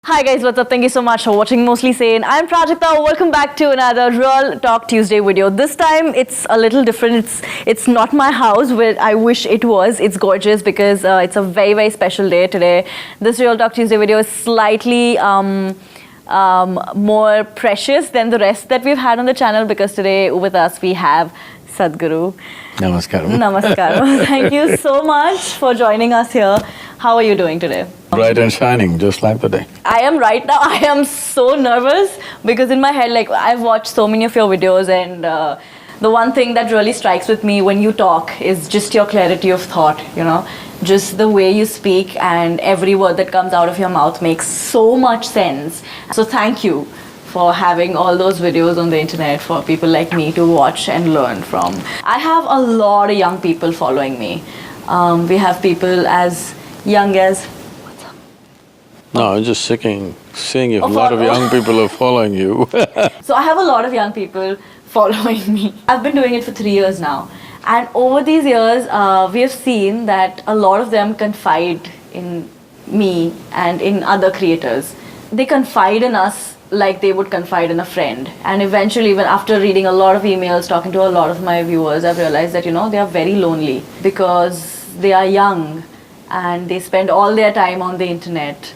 Hi guys, what's up? Thank you so much for watching Mostly Sane. I'm Prajakta. Welcome back to another Real Talk Tuesday video. This time it's a little different. It's not my house where I wish it was. It's gorgeous because it's a very special day today. This Real Talk Tuesday video is slightly more precious than the rest that we've had on the channel because today with us we have Sadhguru. Namaskaram. Namaskaram. Thank you so much for joining us here. How are you doing today? Bright and shining, just like the day. I am right now, I am so nervous because in my head, like I've watched so many of your videos and the one thing that really strikes with me when you talk is just your clarity of thought, you know, just the way you speak and every word that comes out of your mouth makes so much sense. So thank you for having all those videos on the internet for people like me to watch and learn from. I have a lot of young people following me. We have people as young as No, I'm just seeing if a lot of young people are following you. So I have a lot of young people following me. I've been doing it for 3 years now. And over these years, we have seen that a lot of them confide in me and in other creators. They confide in us like they would confide in a friend. And eventually, even after reading a lot of emails, talking to a lot of my viewers, I've realized that, you know, they are very lonely because they are young and they spend all their time on the internet.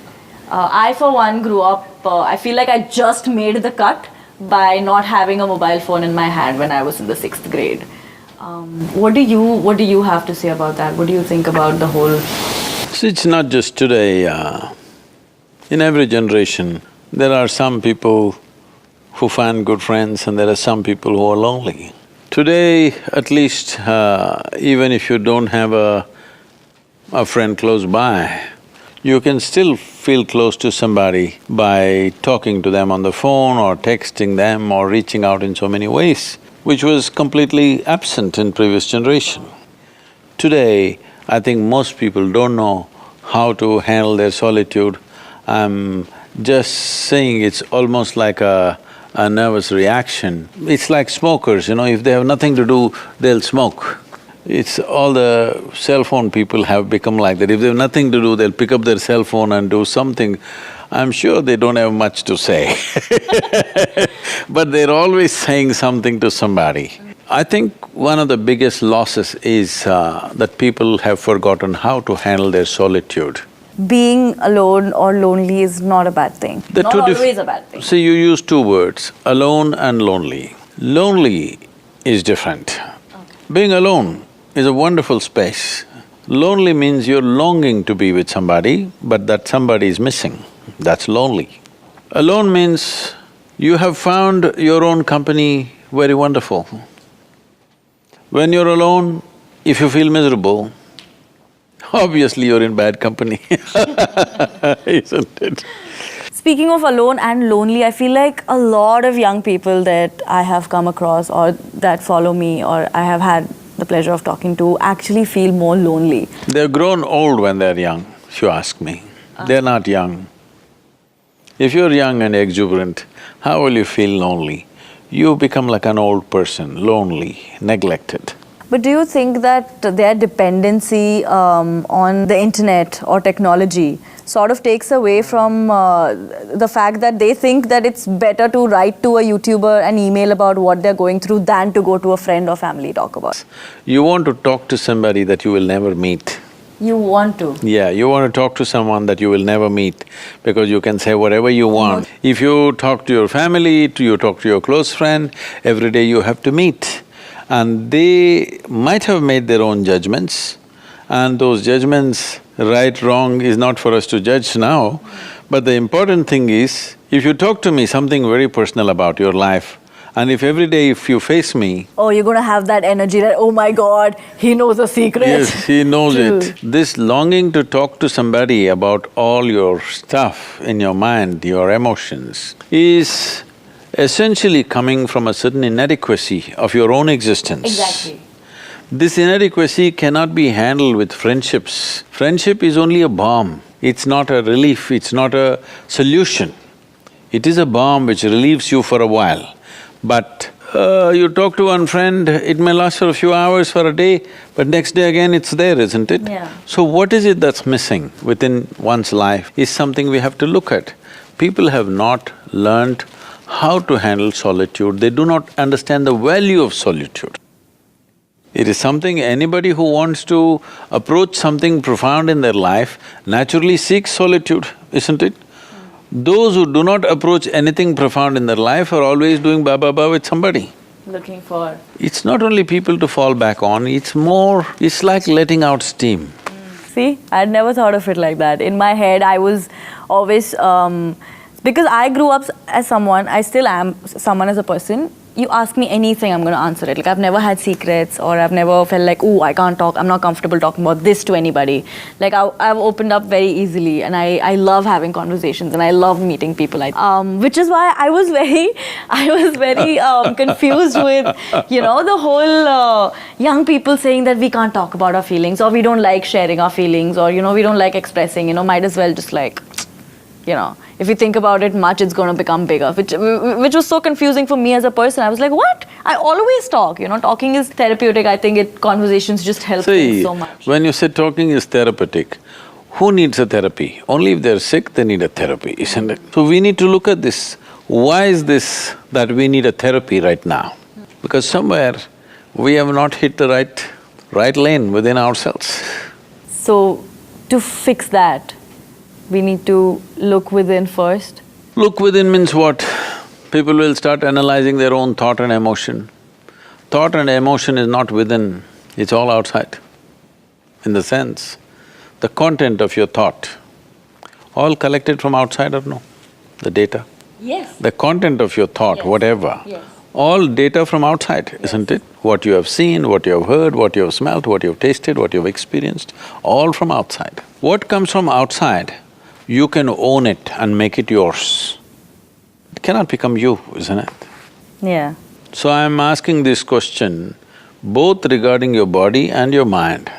I, for one, grew up, I feel like I just made the cut by not having a mobile phone in my hand when I was in the 6th grade. What do you have to say about that? What do you think about the whole… See, it's not just today, in every generation, there are some people who find good friends and there are some people who are lonely. Today, at least, even if you don't have a friend close by, you can still feel close to somebody by talking to them on the phone or texting them or reaching out in so many ways, which was completely absent in previous generation. Today, I think most people don't know how to handle their solitude. I'm just saying it's almost like a nervous reaction. It's like smokers, you know, if they have nothing to do, they'll smoke. It's all the cell phone people have become like that. If they have nothing to do, they'll pick up their cell phone and do something. I'm sure they don't have much to say but they're always saying something to somebody. I think one of the biggest losses is that people have forgotten how to handle their solitude. Being alone or lonely is not a bad thing. Not always a bad thing. See, you use two words, alone and lonely. Lonely is different. Being alone is a wonderful space. Lonely means you're longing to be with somebody, but that somebody is missing. That's lonely. Alone means you have found your own company very wonderful. When you're alone, if you feel miserable, obviously you're in bad company isn't it? Speaking of alone and lonely, I feel like a lot of young people that I have come across or that follow me or I have had the pleasure of talking to actually feel more lonely. They're grown old when they're young, if you ask me. They're not young. If you're young and exuberant, how will you feel lonely? You become like an old person, lonely, neglected. But do you think that their dependency on the internet or technology sort of takes away from the fact that they think that it's better to write to a YouTuber and email about what they're going through than to go to a friend or family talk about? You want to talk to somebody that you will never meet. You want to? Yeah, you want to talk to someone that you will never meet because you can say whatever you want. If you talk to your family, you talk to your close friend, every day you have to meet. And they might have made their own judgments, and those judgments, right, wrong, is not for us to judge now. But the important thing is, if you talk to me something very personal about your life, and if every day if you face me… Oh, you're gonna have that energy that, oh my God, he knows a secret. Yes, he knows it. This longing to talk to somebody about all your stuff in your mind, your emotions, is essentially coming from a certain inadequacy of your own existence. Exactly. This inadequacy cannot be handled with friendships. Friendship is only a balm, it's not a relief, it's not a solution. It is a balm which relieves you for a while. But You talk to one friend, it may last for a few hours, for a day, but next day again it's there, isn't it? Yeah. So what is it that's missing within one's life is something we have to look at. People have not learned how to handle solitude, they do not understand the value of solitude. It is something anybody who wants to approach something profound in their life naturally seeks solitude, isn't it? Those who do not approach anything profound in their life are always doing ba with somebody. Looking for… It's not only people to fall back on, it's like letting out steam. See, I'd never thought of it like that. In my head, I was always… because I grew up as someone, I still am someone as a person, you ask me anything, I'm gonna answer it. Like, I've never had secrets, or I've never felt like, ooh, I can't talk, I'm not comfortable talking about this to anybody. Like, I've opened up very easily, and I love having conversations, and I love meeting people. Which is why I was very confused with, you know, the whole young people saying that we can't talk about our feelings, or we don't like sharing our feelings, or, you know, we don't like expressing, you know, might as well just like, you know, if you think about it much, it's going to become bigger, which was so confusing for me as a person. I was like, what? I always talk, you know, talking is therapeutic. I think conversations just help things so much. When you say talking is therapeutic, who needs a therapy? Only if they're sick, they need a therapy, isn't it? So we need to look at this. Why is this that we need a therapy right now? Because somewhere we have not hit the right lane within ourselves. So, to fix that, we need to look within first. Look within means what? People will start analyzing their own thought and emotion. Thought and emotion is not within, it's all outside. In the sense, the content of your thought, all collected from outside or no? The data? Yes. The content of your thought, Yes. whatever, Yes. all data from outside, Yes. isn't it? What you have seen, what you have heard, what you have smelt, what you have tasted, what you have experienced, all from outside. What comes from outside, you can own it and make it yours. It cannot become you, isn't it? Yeah. So I'm asking this question both regarding your body and your mind,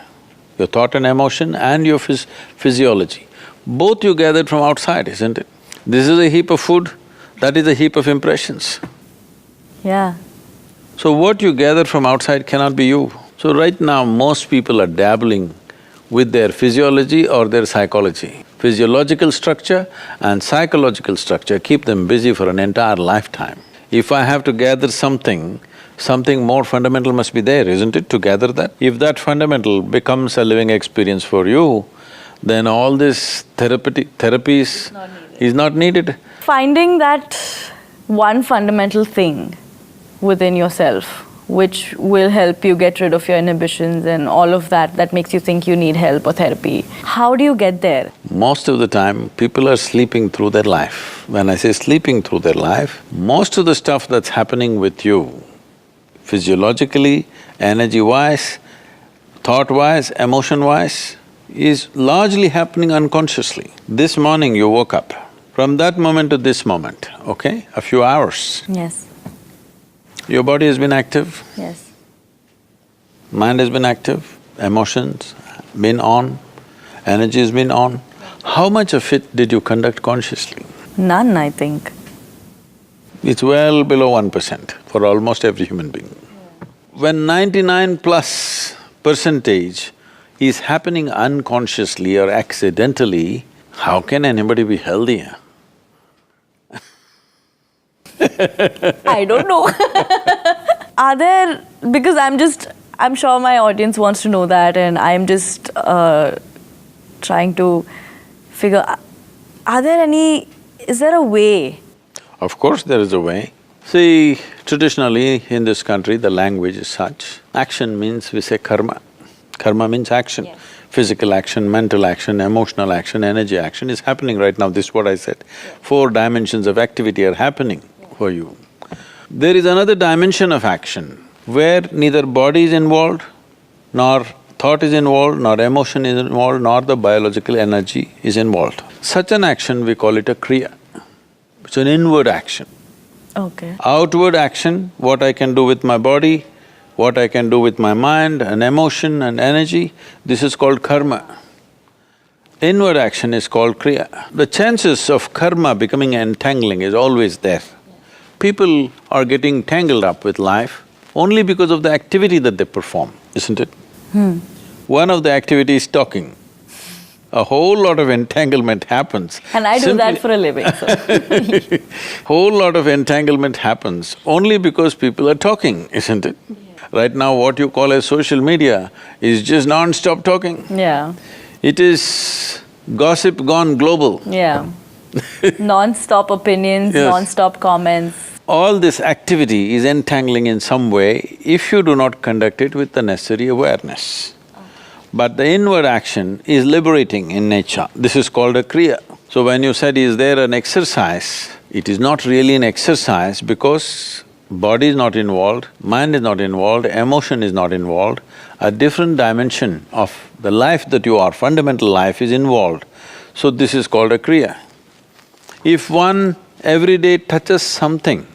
your thought and emotion and your physiology. Both you gathered from outside, isn't it? This is a heap of food, that is a heap of impressions. Yeah. So what you gather from outside cannot be you. So right now, most people are dabbling with their physiology or their psychology. Physiological structure and psychological structure keep them busy for an entire lifetime. If I have to gather something more fundamental must be there, isn't it, to gather that? If that fundamental becomes a living experience for you, then all this therapies is not needed. Finding that one fundamental thing within yourself which will help you get rid of your inhibitions and all of that makes you think you need help or therapy. How do you get there? Most of the time, people are sleeping through their life. When I say sleeping through their life, most of the stuff that's happening with you, physiologically, energy-wise, thought-wise, emotion-wise, is largely happening unconsciously. This morning you woke up. From that moment to this moment, okay, a few hours, Yes. your body has been active, Yes. mind has been active, emotions been on, energy has been on. How much of it did you conduct consciously? None, I think. It's well below 1% for almost every human being. When 99+% is happening unconsciously or accidentally, how can anybody be healthier? I don't know. Are there… because I'm sure my audience wants to know that, and I'm just trying to figure… is there a way? Of course there is a way. See, traditionally in this country, the language is such, action means we say karma. Karma means action. Yes. Physical action, mental action, emotional action, energy action is happening right now, this is what I said. Yes. 4 dimensions of activity are happening for you. There is another dimension of action where neither body is involved, nor thought is involved, nor emotion is involved, nor the biological energy is involved. Such an action, we call it a kriya. It's an inward action. Okay. Outward action, what I can do with my body, what I can do with my mind and emotion and energy, this is called karma. Inward action is called kriya. The chances of karma becoming entangling is always there. People are getting tangled up with life only because of the activity that they perform, isn't it? One of the activities is talking. A whole lot of entanglement happens. And I do that for a living, so… Whole lot of entanglement happens only because people are talking, isn't it? Right now, what you call as social media is just non-stop talking. Yeah, It is gossip gone global. yeah. Non-stop opinions, Yes. non-stop comments. All this activity is entangling in some way if you do not conduct it with the necessary awareness. But the inward action is liberating in nature. This is called a kriya. So when you said, is there an exercise? It is not really an exercise because body is not involved, mind is not involved, emotion is not involved. A different dimension of the life that you are, fundamental life is involved. So this is called a kriya. If one every day touches something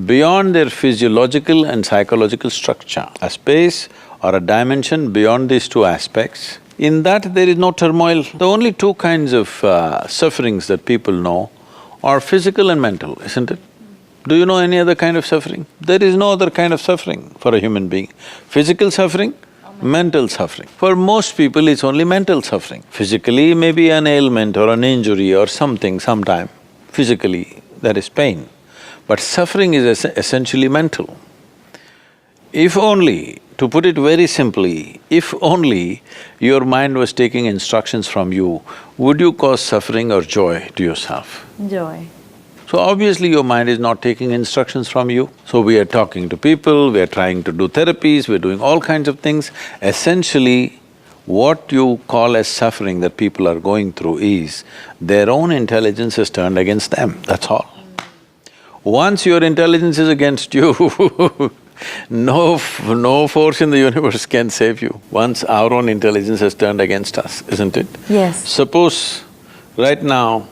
beyond their physiological and psychological structure, a space or a dimension beyond these two aspects, in that there is no turmoil. The only two kinds of sufferings that people know are physical and mental, isn't it? Do you know any other kind of suffering? There is no other kind of suffering for a human being. Physical suffering, mental suffering. For most people, it's only mental suffering. Physically, maybe an ailment or an injury or something sometime. Physically, there is pain. But suffering is essentially mental. If only, to put it very simply, if only your mind was taking instructions from you, would you cause suffering or joy to yourself? Joy. So obviously your mind is not taking instructions from you. So we are talking to people, we are trying to do therapies, we're doing all kinds of things. Essentially, what you call as suffering that people are going through is their own intelligence is turned against them, that's all. Once your intelligence is against you, no force in the universe can save you. Once our own intelligence has turned against us, isn't it? Yes. Suppose right now,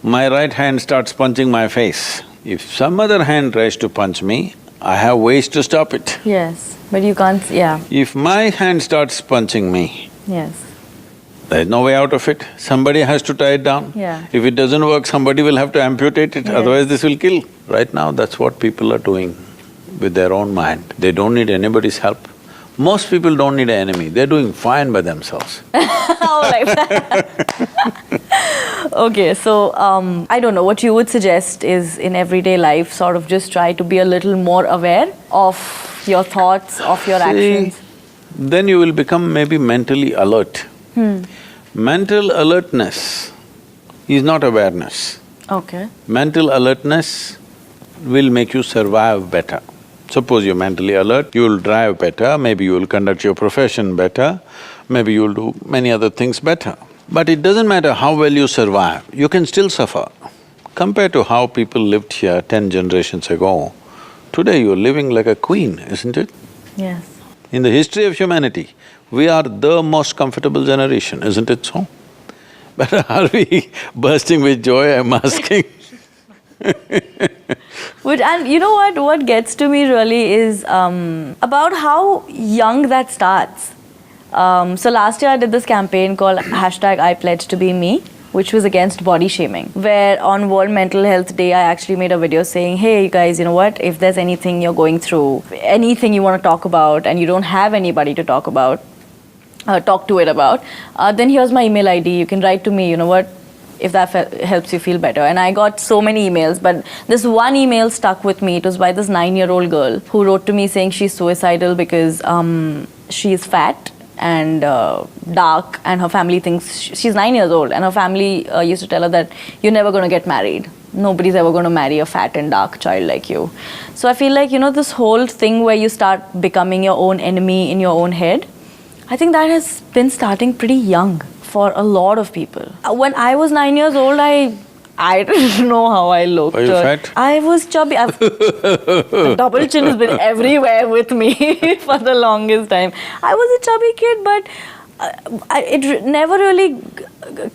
my right hand starts punching my face. If some other hand tries to punch me, I have ways to stop it. Yes, but you can't… yeah, If my hand starts punching me, yes. there's no way out of it. Somebody has to tie it down. Yeah. If it doesn't work, somebody will have to amputate it, Yes. otherwise this will kill. Right now, that's what people are doing with their own mind. They don't need anybody's help. Most people don't need an enemy, they're doing fine by themselves. Oh, like that. Okay, so I don't know, what you would suggest is in everyday life, sort of just try to be a little more aware of your thoughts, of your actions. Then you will become maybe mentally alert. Mental alertness is not awareness. Okay. Mental alertness will make you survive better. Suppose you're mentally alert, you will drive better, maybe you will conduct your profession better, maybe you will do many other things better. But it doesn't matter how well you survive, you can still suffer. Compared to how people lived here 10 generations ago, today you're living like a queen, isn't it? Yes. In the history of humanity, we are the most comfortable generation, isn't it so? But are we bursting with joy, I'm asking? And you know what gets to me really is about how young that starts. So last year I did this campaign called #IPledgeToBeMe, which was against body shaming, where on World Mental Health Day I actually made a video saying, hey you guys, you know what, if there's anything you're going through, anything you want to talk about and you don't have anybody to talk to it about, then here's my email ID, you can write to me, you know what, if that helps you feel better. And I got so many emails, but this one email stuck with me. It was by this 9-year-old girl who wrote to me saying she's suicidal because she's fat and dark, and her family thinks… she's 9 years old, and her family used to tell her that you're never going to get married. Nobody's ever going to marry a fat and dark child like you. So I feel like, you know, this whole thing where you start becoming your own enemy in your own head, I think that has been starting pretty young for a lot of people. When I was 9 years old, I didn't know how I looked. Were you fat? I was chubby. The double chin has been everywhere with me for the longest time. I was a chubby kid, but it never really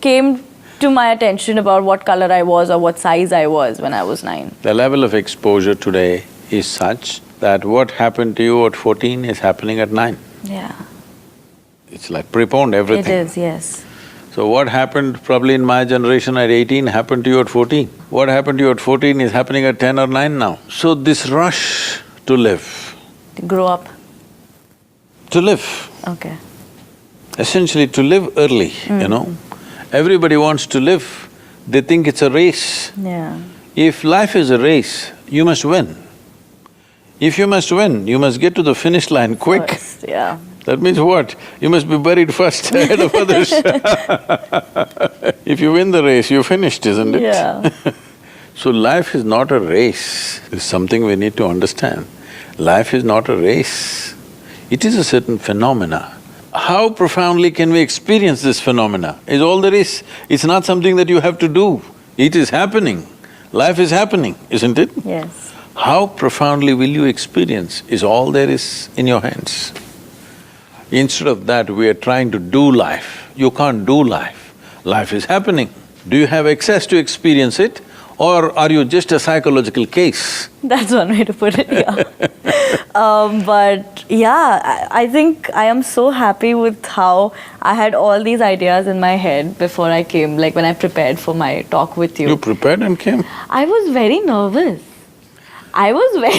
came to my attention about what color I was or what size I was when I was 9. The level of exposure today is such that what happened to you at 14 is happening at 9. Yeah. It's like preponed everything. It is, yes. So what happened probably in my generation at 18 happened to you at 14. What happened to you at 14 is happening at 10 or 9 now. So this rush to live… To grow up. To live. Okay. Essentially to live early, you know. Everybody wants to live, they think it's a race. Yeah. If life is a race, you must win. If you must win, you must get to the finish line quick. First, yeah. That means what? You must be buried first ahead of others. If you win the race, you're finished, isn't it? Yeah. So life is not a race, it's something we need to understand. Life is not a race, it is a certain phenomena. How profoundly can we experience this phenomena is all there is. It's not something that you have to do, it is happening. Life is happening, isn't it? Yes. How profoundly will you experience is all there is in your hands. Instead of that, we are trying to do life. You can't do life. Life is happening. Do you have access to experience it, or are you just a psychological case? That's one way to put it, yeah. But yeah, I think I am so happy with how I had all these ideas in my head before I came, like when I prepared for my talk with you. You prepared and came? I was very nervous. I was like,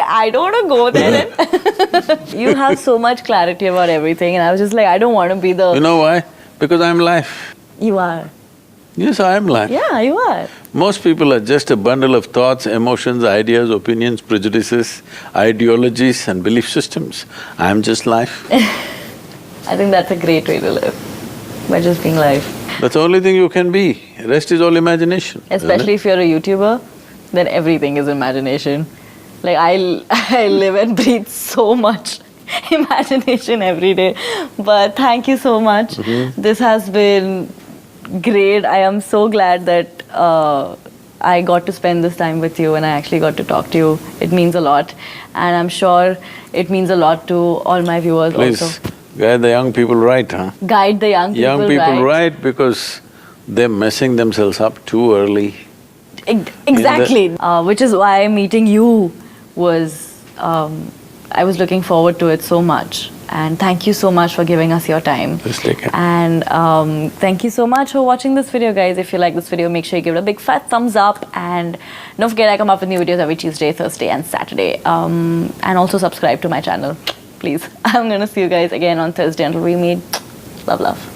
I don't want to go there. And you have so much clarity about everything, and I was just like, I don't want to be the… You know why? Because I'm life. You are. Yes, I am life. Yeah, you are. Most people are just a bundle of thoughts, emotions, ideas, opinions, prejudices, ideologies and belief systems. I'm just life. I think that's a great way to live, by just being life. That's the only thing you can be, rest is all imagination. Especially if you're a YouTuber, then everything is imagination. Like I live and breathe so much imagination every day. But thank you so much. This has been great. I am so glad that I got to spend this time with you and I actually got to talk to you. It means a lot. And I'm sure it means a lot to all my viewers Please, also. guide the young people right, huh? Guide the young people right. Young people right because they're messing themselves up too early. Exactly. Which is why meeting you was… I was looking forward to it so much. And thank you so much for giving us your time. Just take it. And thank you so much for watching this video, guys. If you like this video, make sure you give it a big fat thumbs up. And don't forget, I come up with new videos every Tuesday, Thursday and Saturday. And also subscribe to my channel, please. I'm gonna see you guys again on Thursday until we meet. Love, love.